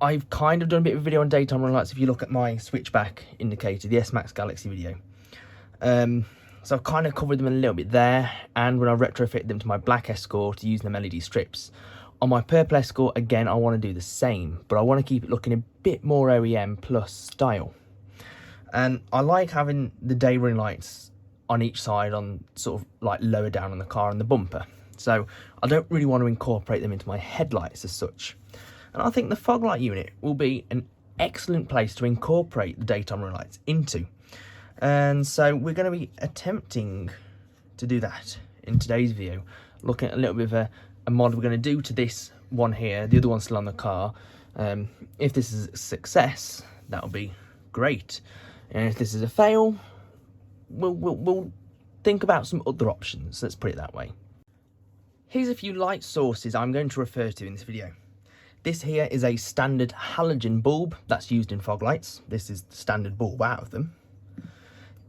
I've kind of done a bit of a video on daytime running lights if you look at my switchback indicator, the S-Max Galaxy video. So I've kind of covered them a little bit there, and when I retrofit them to my black Escort using them LED strips. On my purple Escort, again, I want to do the same, but I want to keep it looking a bit more OEM plus style. And I like having the day running lights on each side, on sort of like lower down on the car and the bumper. So I don't really want to incorporate them into my headlights as such. And I think the fog light unit will be an excellent place to incorporate the daytime running lights into. And so we're going to be attempting to do that in today's video, looking at a little bit of a mod we're going to do to this one here. The other one's still on the car. If this is a success, that'll be great. And if this is a fail, we'll think about some other options. Let's put it that way. Here's a few light sources I'm going to refer to in this video. This here is a standard halogen bulb that's used in fog lights. This is the standard bulb out of them.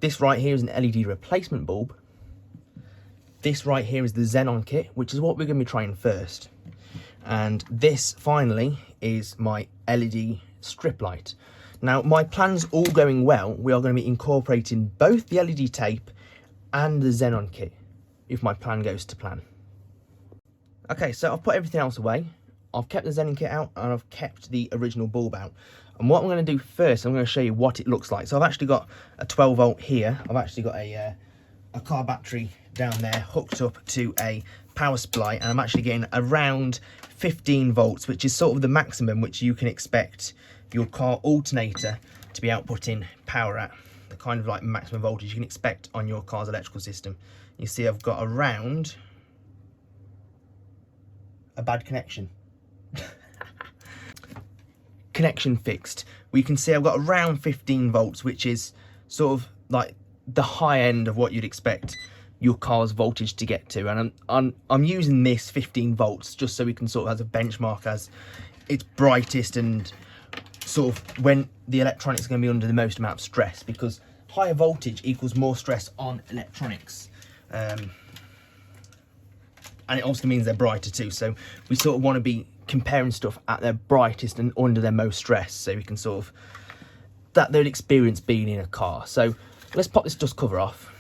This right here is an LED replacement bulb. This right here is the Xenon kit, which is what we're going to be trying first. And this, finally, is my LED strip light. Now, my plan's all going well. We are going to be incorporating both the LED tape and the Xenon kit, if my plan goes to plan. Okay, so I've put everything else away. I've kept the Xenon kit out, and I've kept the original bulb out. And what I'm going to do first, I'm going to show you what it looks like. So I've actually got a 12 volt here. I've actually got a car battery down there hooked up to a power supply, and I'm actually getting around 15 volts, which is sort of the maximum which you can expect your car alternator to be outputting power at. The kind of like maximum voltage you can expect on your car's electrical system. You see I've got around a bad connection. Connection fixed. We can see I've got around 15 volts, which is sort of like the high end of what you'd expect your car's voltage to get to. And I'm using this 15 volts just so we can sort of as a benchmark as its brightest and sort of when the electronics are going to be under the most amount of stress, because higher voltage equals more stress on electronics. And it also means they're brighter too. So we sort of want to be comparing stuff at their brightest and under their most stress, so we can sort of that they'd experience being in a car. So let's pop this dust cover off,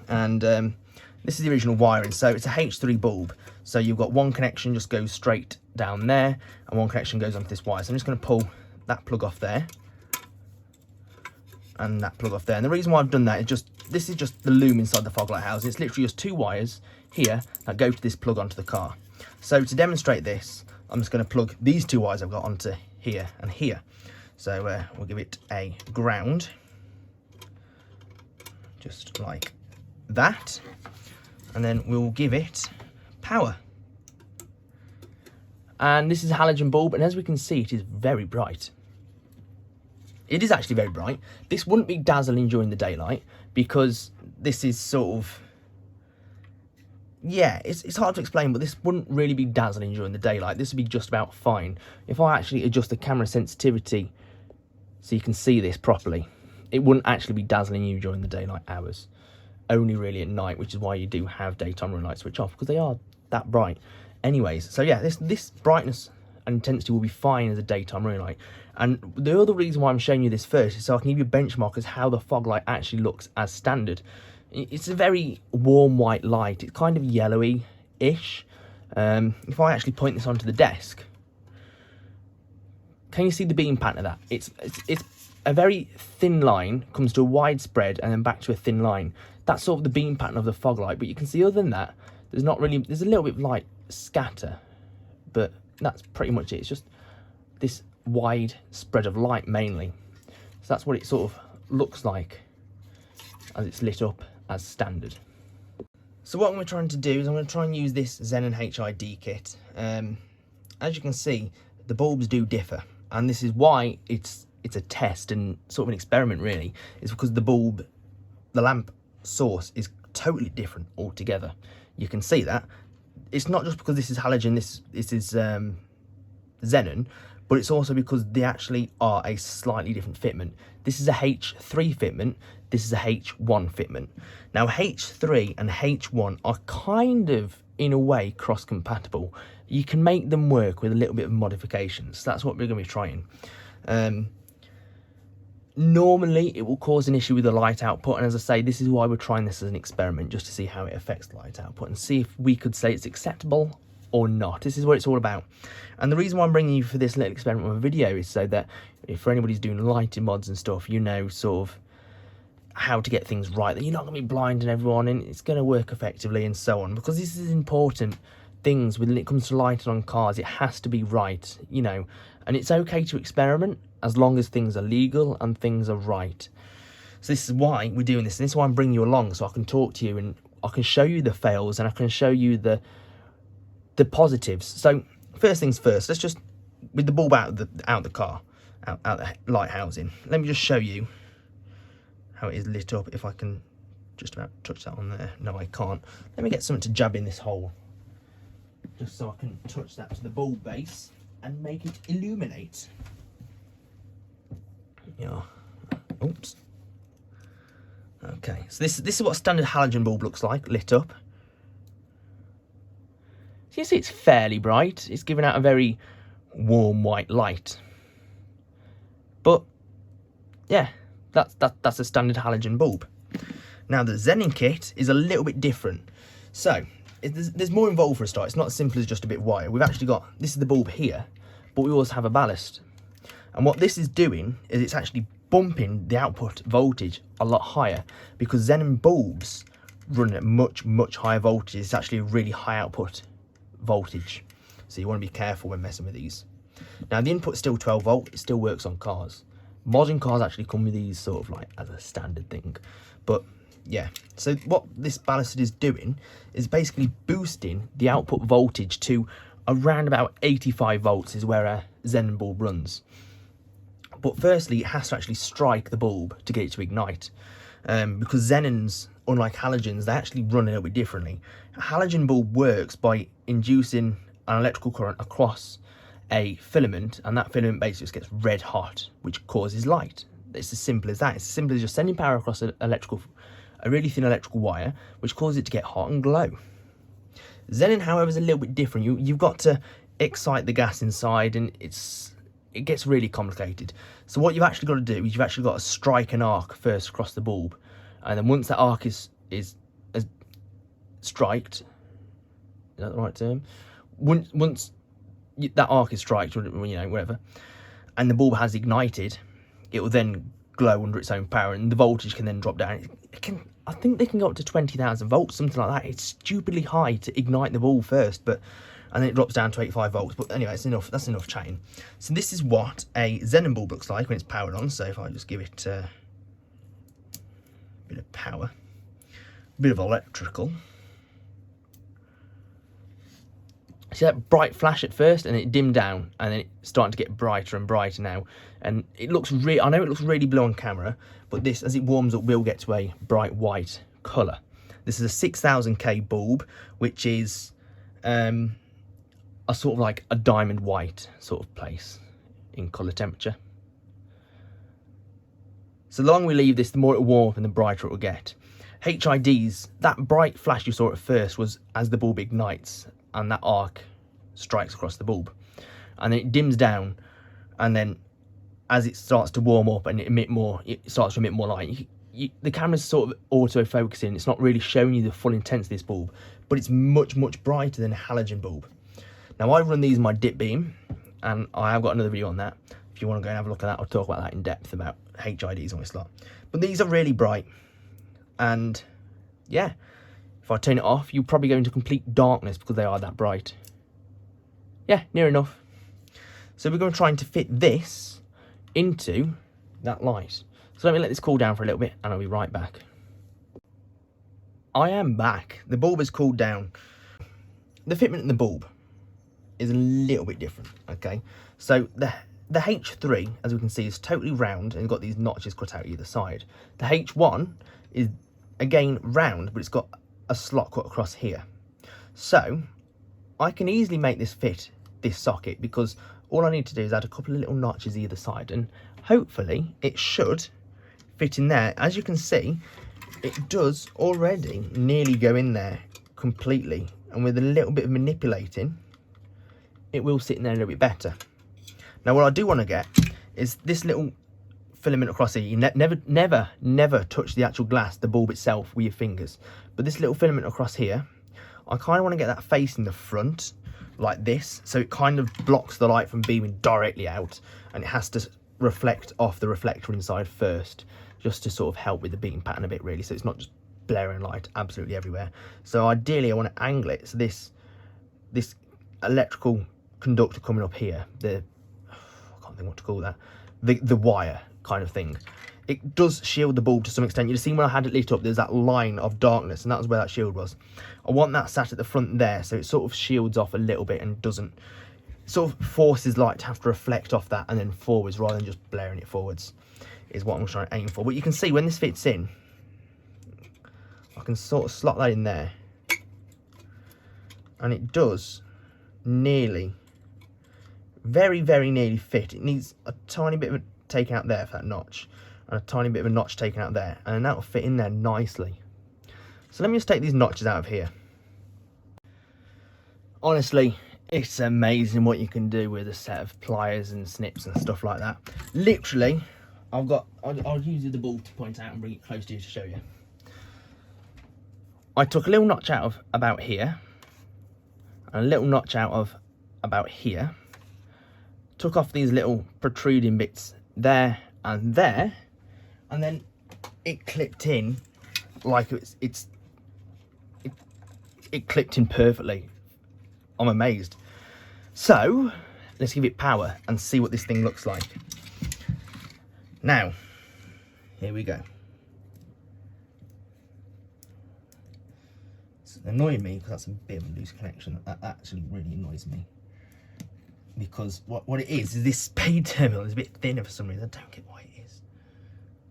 and this is the original wiring. So it's a H3 bulb, so you've got one connection just goes straight down there and one connection goes onto this wire. So I'm just going to pull that plug off there and that plug off there. And the reason why I've done that is just this is just the loom inside the fog light house. It's literally just two wires here that go to this plug onto the car. So to demonstrate this, I'm just going to plug these two wires I've got onto here and here. So we'll give it a ground, just like that, and then we'll give it power. And this is a halogen bulb, and as we can see, it is very bright. It is actually very bright. This wouldn't be dazzling during the daylight, because this is sort of, yeah, it's hard to explain, but this wouldn't really be dazzling during the daylight. This would be just about fine. If I actually adjust the camera sensitivity so you can see this properly, it wouldn't actually be dazzling you during the daylight hours. Only really at night, which is why you do have daytime running lights switch off, because they are that bright. Anyways, so yeah, this brightness and intensity will be fine as a daytime running light. And the other reason why I'm showing you this first is so I can give you a benchmark as how the fog light actually looks as standard. It's a very warm white light. It's kind of yellowy-ish. If I actually point this onto the desk, can you see the beam pattern of that? It's a very thin line, comes to a wide spread, and then back to a thin line. That's sort of the beam pattern of the fog light. But you can see other than that, there's a little bit of light scatter, but that's pretty much it. It's just this wide spread of light mainly. So that's what it sort of looks like as it's lit up as standard. So what I'm trying to do is I'm going to try and use this Xenon HID kit. As you can see, the bulbs do differ, and this is why it's a test and sort of an experiment really, is because the lamp source is totally different altogether. You can see that. It's not just because this is halogen, this is Xenon, but it's also because they actually are a slightly different fitment. This is a H3 fitment, this is a H1 fitment. Now H3 and H1 are kind of, in a way, cross-compatible. you can make them work with a little bit of modifications. That's what we're going to be trying. Normally it will cause an issue with the light output, and as I say, this is why we're trying this as an experiment, just to see how it affects the light output and see if we could say it's acceptable or not. This is what it's all about. And the reason why I'm bringing you for this little experiment with a video is so that if for anybody's doing lighting mods and stuff, you know sort of how to get things right, that you're not going to be blinding everyone and it's going to work effectively and so on, because this is important things when it comes to lighting on cars. It has to be right, you know, and it's okay to experiment as long as things are legal and things are right. So this is why we're doing this, and this is why I'm bringing you along, so I can talk to you and I can show you the fails and I can show you the positives. So first things first, let's just, with the bulb out of the car, out the light housing, let me just show you how it is lit up. If I can just about touch that on there. No, I can't. Let me get something to jab in this hole, just so I can touch that to the bulb base and make it illuminate. Yeah. Oops. Okay, so this is what a standard halogen bulb looks like, lit up. So you see it's fairly bright. It's giving out a very warm white light. But yeah, that's a standard halogen bulb. Now the Xenon kit is a little bit different. So there's more involved for a start. It's not as simple as just a bit of wire. We've actually got, this is the bulb here, but we also have a ballast. And what this is doing is it's actually bumping the output voltage a lot higher, because Xenon bulbs run at much higher voltages. It's actually a really high output voltage, so you want to be careful when messing with these. Now the input's still 12 volt. It still works on cars. Modern cars actually come with these sort of like as a standard thing, but yeah. So what this ballast is doing is basically boosting the output voltage to around about 85 volts is where a Xenon bulb runs. But firstly, it has to actually strike the bulb to get it to ignite, because Xenons, unlike halogens, they actually run a little bit differently. A halogen bulb works by inducing an electrical current across a filament, and that filament basically just gets red hot, which causes light. It's as simple as that. It's as simple as just sending power across a really thin electrical wire, which causes it to get hot and glow. Xenon, however, is a little bit different. You've got to excite the gas inside, and it gets really complicated. So what you've actually got to do is you've actually got to strike an arc first across the bulb, and then once that arc is striked, is that the right term? Once that arc is striked, you know, whatever, and the bulb has ignited, it will then glow under its own power, and the voltage can then drop down. I think they can go up to 20,000 volts, something like that. It's stupidly high to ignite the bulb first, and then it drops down to 85 volts. But anyway, it's enough. That's enough chatting. So this is what a Xenon bulb looks like when it's powered on. So if I just give it a bit of power, a bit of electrical. See that bright flash at first, and it dimmed down, and then it's starting to get brighter and brighter now. And it looks I know it looks really blue on camera, but this, as it warms up, will get to a bright white colour. This is a 6000K bulb, which is a sort of like a diamond white sort of place in colour temperature. So the longer we leave this, the more it will warm up and the brighter it will get. HIDs, that bright flash you saw at first was as the bulb ignites and that arc strikes across the bulb, and then it dims down, and then as it starts to warm up and it starts to emit more light, the camera's sort of auto-focusing. It's not really showing you the full intensity of this bulb, but it's much brighter than a halogen bulb. Now I run these in my dip beam, and I have got another video on that. If you want to go and have a look at that, I'll talk about that in depth about HIDs on this lot. But these are really bright, and yeah, if I turn it off, you'll probably go into complete darkness because they are that bright. Yeah, near enough. So we're going to try to fit this into that light. So let me let this cool down for a little bit, and I'll be right back. I am back. The bulb has cooled down. The fitment in the bulb is a little bit different, okay? So the H3, as we can see, is totally round and got these notches cut out either side. The H1 is, again, round, but it's got a slot cut across here. So I can easily make this fit this socket, because all I need to do is add a couple of little notches either side, and hopefully it should fit in there. As you can see, it does already nearly go in there completely, and with a little bit of manipulating, it will sit in there a little bit better. Now what I do want to get is this little filament across here. You never touch the actual glass, the bulb itself, with your fingers. But this little filament across here, I kind of want to get that facing the front like this, so it kind of blocks the light from beaming directly out, and it has to reflect off the reflector inside first, just to sort of help with the beam pattern a bit, really, so it's not just blaring light absolutely everywhere. So ideally I want to angle it so this electrical conductor coming up here, I can't think what to call that, the wire kind of thing, it does shield the bulb to some extent. You've seen when I had it lit up, there's that line of darkness, and that was where that shield was. I want that sat at the front there, so it sort of shields off a little bit and doesn't, sort of forces light to have to reflect off that and then forwards rather than just blaring it forwards, is what I'm trying to aim for. But you can see when this fits in, I can sort of slot that in there, and it does nearly, very nearly fit. It needs a tiny bit of a taken out there for that notch, and a tiny bit of a notch taken out there, and that'll fit in there nicely. So let me just take these notches out of here. Honestly, it's amazing what you can do with a set of pliers and snips and stuff like that. Literally, I'll use the ball to point out and bring it close to you to show you. I took a little notch out of about here, and a little notch out of about here, took off these little protruding bits there, and then it clipped in like it clipped in perfectly. I'm amazed. So let's give it power and see what this thing looks like. Now, here we go. It's annoying me because that's a bit of a loose connection. That actually really annoys me, because what it is this speed terminal is a bit thinner for some reason. I don't get why it is.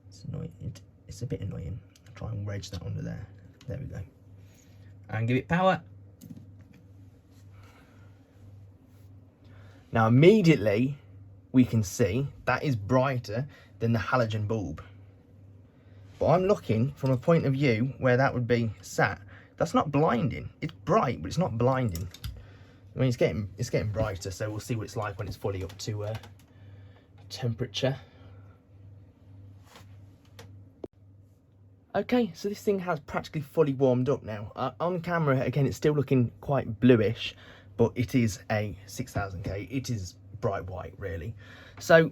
It's annoying. It's a bit annoying. I'll try and wedge that under there. There we go. And give it power. Now immediately we can see that is brighter than the halogen bulb. But I'm looking from a point of view where that would be sat. That's not blinding. It's bright, but it's not blinding. I mean, it's getting brighter, so we'll see what it's like when it's fully up to temperature. Okay, so this thing has practically fully warmed up now. On camera, again, it's still looking quite bluish, but it is a 6000K. It is bright white, really. So,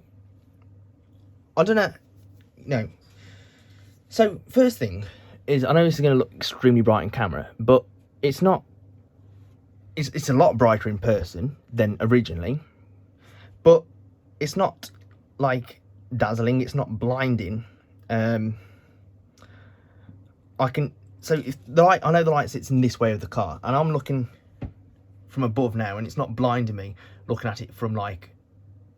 I don't know. No. So, first thing is, I know this is going to look extremely bright in camera, but it's not. It's a lot brighter in person than originally, but it's not like dazzling. It's not blinding. So if the light, I know the light sits in this way of the car, and I'm looking from above now, and it's not blinding me looking at it from like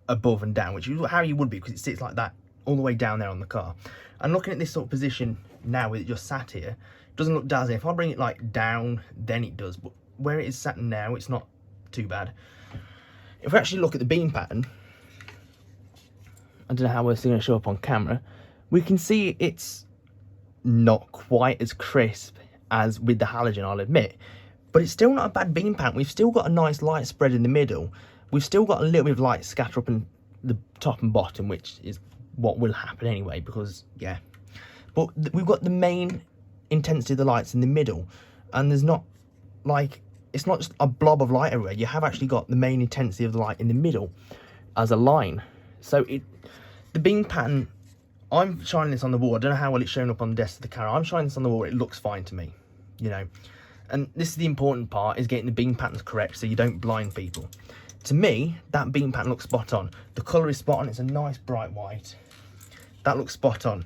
above and down, which is how you would be, because it sits like that all the way down there on the car. And looking at this sort of position now with it just sat here, it doesn't look dazzling. If I bring it like down, then it does, but where it is sat now, it's not too bad. If we actually look at the beam pattern, I don't know how well it's going to show up on camera, we can see it's not quite as crisp as with the halogen, I'll admit, but it's still not a bad beam pattern. We've still got a nice light spread in the middle. We've still got a little bit of light scatter up in the top and bottom, which is what will happen anyway, because yeah, but we've got the main intensity of the lights in the middle, and there's not like, it's not just a blob of light everywhere. You have actually got the main intensity of the light in the middle as a line. So the beam pattern, I'm shining this on the wall. I don't know how well it's showing up on the desk of the camera. I'm shining this on the wall. It looks fine to me, you know. And this is the important part, is getting the beam patterns correct so you don't blind people. To me, that beam pattern looks spot on. The colour is spot on. It's a nice bright white. That looks spot on.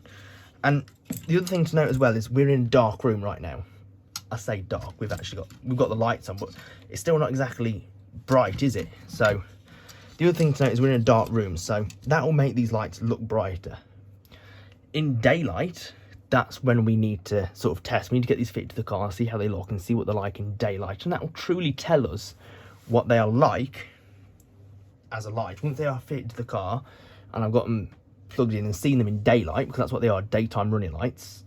And the other thing to note as well is we're in a dark room right now. I say dark, we've got the lights on, but it's still not exactly bright, is it? So the other thing to note is we're in a dark room, so that will make these lights look brighter. In daylight, that's when we need to sort of test. We need to get these fitted to the car, see how they look, and see what they're like in daylight, and that will truly tell us what they are like as a light. Once they are fitted to the car, and I've got them plugged in and seen them in daylight, because that's what they are, daytime running lights,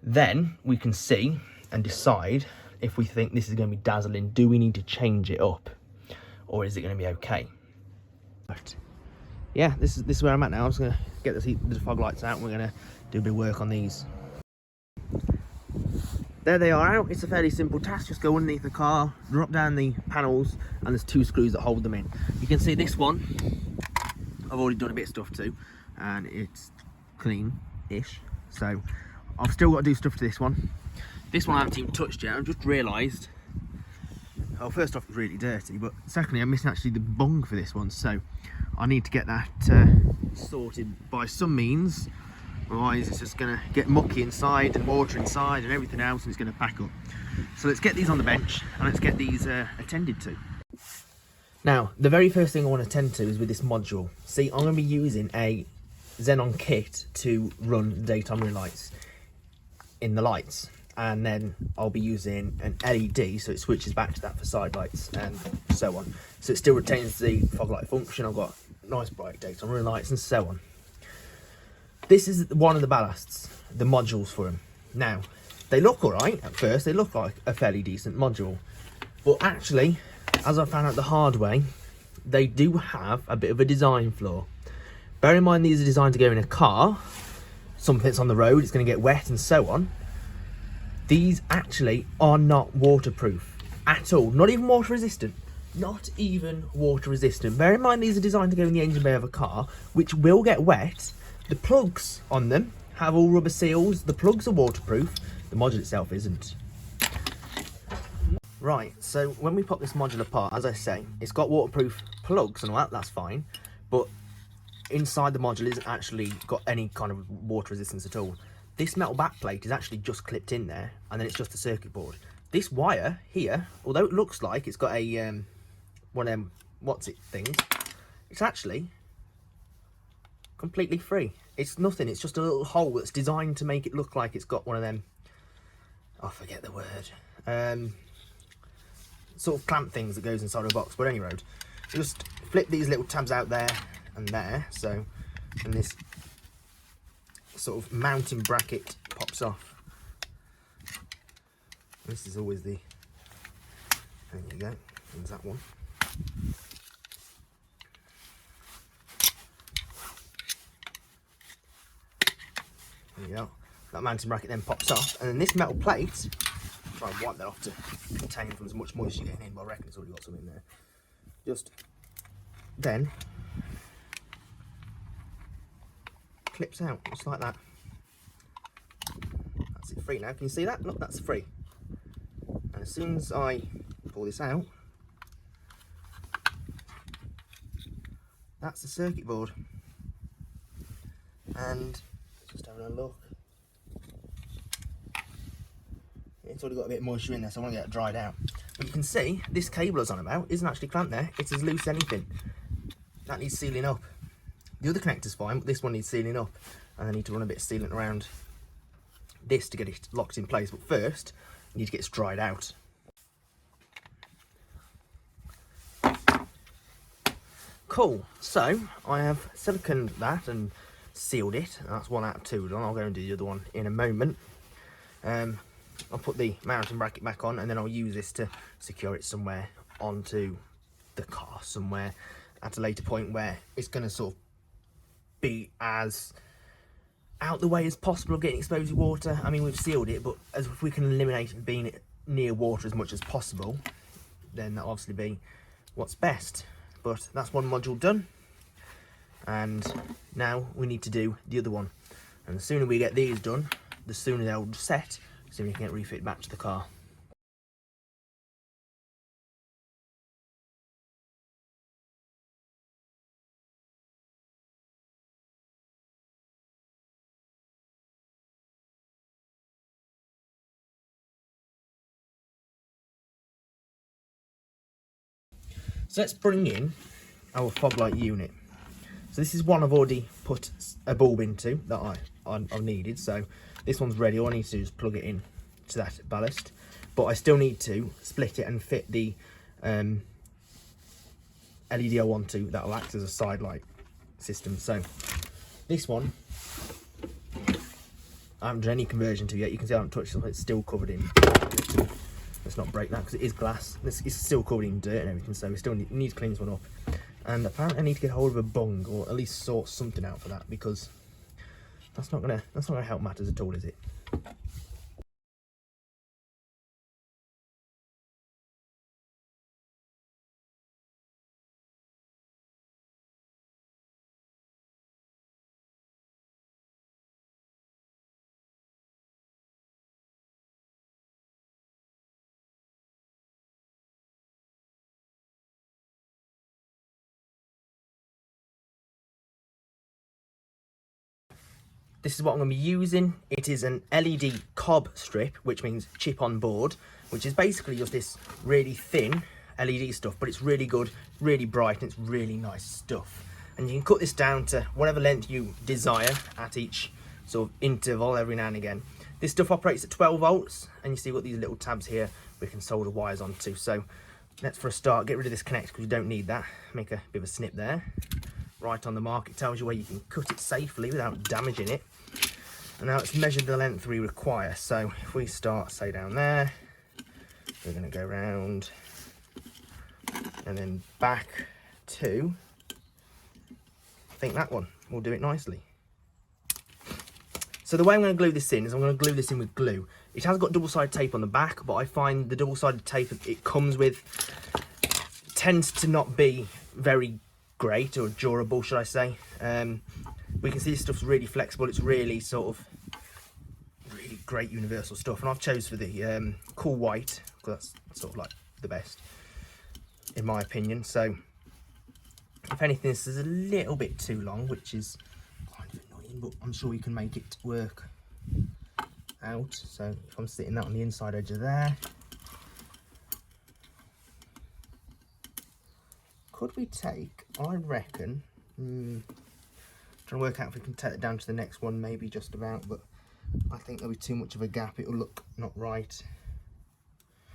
then we can see and decide if we think this is going to be dazzling. Do we need to change it up, or is it going to be okay? But yeah, this is where I'm at now. I'm just going to get the fog lights out and we're going to do a bit of work on these. There they are out. It's a fairly simple task. Just go underneath the car, drop down the panels, and there's 2 screws that hold them in. You can see this one I've already done a bit of stuff to, and it's clean-ish. So I've still got to do stuff to this one. This one I haven't even touched yet. I've just realised, oh, first off, it's really dirty, but secondly, I'm missing actually the bung for this one. So I need to get that sorted by some means. Otherwise it's just going to get mucky inside and water inside and everything else, and it's going to pack up. So let's get these on the bench and let's get these attended to. Now, the very first thing I want to attend to is with this module. See, I'm going to be using a Xenon kit to run daytime running lights in the lights, and then I'll be using an LED so it switches back to that for side lights and so on. So it still retains the fog light function. I've got nice bright daytime running lights and so on. This is one of the ballasts, the modules for them. Now, they look alright at first, they look like a fairly decent module, but actually, as I found out the hard way, they do have a bit of a design flaw. Bear in mind these are designed to go in a car, something's on the road, it's going to get wet and so on. These actually are not waterproof at all, not even water resistant. Not even water resistant. Bear in mind these are designed to go in the engine bay of a car, which will get wet. The plugs on them have all rubber seals. The plugs are waterproof. The module itself isn't. Right, so when we pop this module apart, as I say, it's got waterproof plugs and all that, that's fine. But inside the module isn't actually got any kind of water resistance at all. This metal backplate is actually just clipped in there, and then it's just a circuit board. This wire here, although it looks like it's got a one of them things, it's actually completely free. It's nothing, it's just a little hole that's designed to make it look like it's got one of them, I forget the word, sort of clamp things that goes inside a box. But anyway, you just flip these little tabs out there and there, so, and this sort of mounting bracket pops off. This is always the, there you go, there's that one. There you go. That mounting bracket then pops off, and then this metal plate, try and wipe that off to contain from as much moisture getting in, but I reckon it's already got some in there. Just then clips out, just like that. That's it free now. Can you see that? Look, that's free. And as soon as I pull this out, that's the circuit board. And just having a look, it's already got a bit of moisture in there, so I want to get it dried out. But you can see this cable I was on about isn't actually clamped there, it's as loose as anything. That needs sealing up. The other connector's fine, but this one needs sealing up, and I need to run a bit of sealant around this to get it locked in place. But first I need to get this dried out. Cool, so I have siliconed that and sealed it. That's 1 out of 2 done. I'll go and do the other one in a moment. I'll put the mounting bracket back on, and then I'll use this to secure it somewhere onto the car somewhere at a later point where it's going to sort of be as out the way as possible of getting exposed to water. I mean, we've sealed it, but as if we can eliminate it being near water as much as possible, then that'll obviously be what's best. But that's one module done, and now we need to do the other one. And the sooner we get these done, the sooner they'll set, the sooner we can get refit back to the car. So let's bring in our fog light unit. So this is one I've already put a bulb into that I've needed. So this one's ready. All I need to do is plug it in to that ballast. But I still need to split it and fit the LED I want to that will act as a side light system. So this one I haven't done any conversion to yet. You can see I haven't touched it, it's still covered in. Let's not break that because it is glass. This is still covered in dirt and everything, so we still need to clean this one up. And apparently I need to get hold of a bung, or at least sort something out for that, because that's not gonna help matters at all, is it? This is what I'm going to be using. It is an LED cob strip, which means chip on board, which is basically just this really thin LED stuff, but it's really good, really bright, and it's really nice stuff. And you can cut this down to whatever length you desire at each sort of interval every now and again. This stuff operates at 12 volts, and you see what these little tabs here we can solder wires onto. So let's, for a start, get rid of this connector because you don't need that. Make a bit of a snip there. Right on the mark, it tells you where you can cut it safely without damaging it. And now it's measured the length we require. So if we start, say, down there, we're going to go round and then back to, I think that one will do it nicely. So the way I'm going to glue this in is I'm going to glue this in with glue. It has got double-sided tape on the back, but I find the double-sided tape it comes with tends to not be very great, or durable, should I say. We can see this stuff's really flexible. It's really sort of really great universal stuff, and I've chose for the cool white because that's sort of like the best in my opinion. So if anything, this is a little bit too long, which is kind of annoying, but I'm sure we can make it work out. So if I'm sitting that on the inside edge of there, could we take, I reckon, trying to work out if we can take it down to the next one, maybe just about, but I think there'll be too much of a gap, it'll look not right.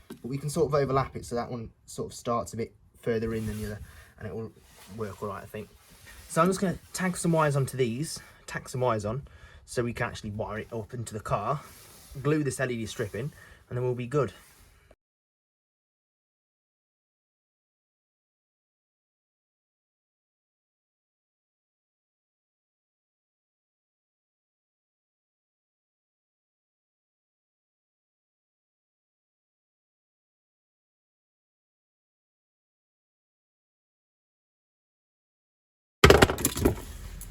But we can sort of overlap it so that one sort of starts a bit further in than the other, and it will work all right, I think. So I'm just going to tack some wires onto these, tack some wires on, so we can actually wire it up into the car, glue this LED strip in, and then we'll be good.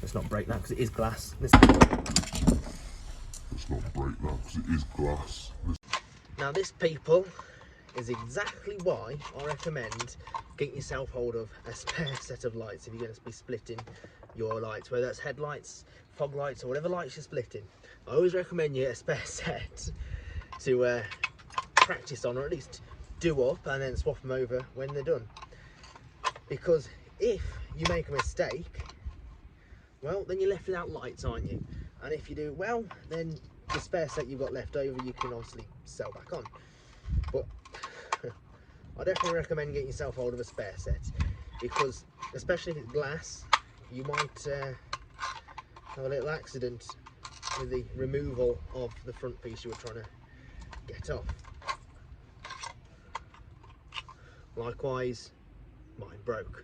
Let's not break that because it is glass. Let's not break that because it is glass. Now this, people, is exactly why I recommend getting yourself hold of a spare set of lights if you're going to be splitting your lights, whether that's headlights, fog lights, or whatever lights you're splitting. I always recommend you a spare set to practice on, or at least do up and then swap them over when they're done. Because if you make a mistake, well, then you're left without lights, aren't you? And if you do well, then the spare set you've got left over, you can obviously sell back on. But I definitely recommend getting yourself hold of a spare set, because especially if it's glass, you might have a little accident with the removal of the front piece you were trying to get off. Likewise, mine broke.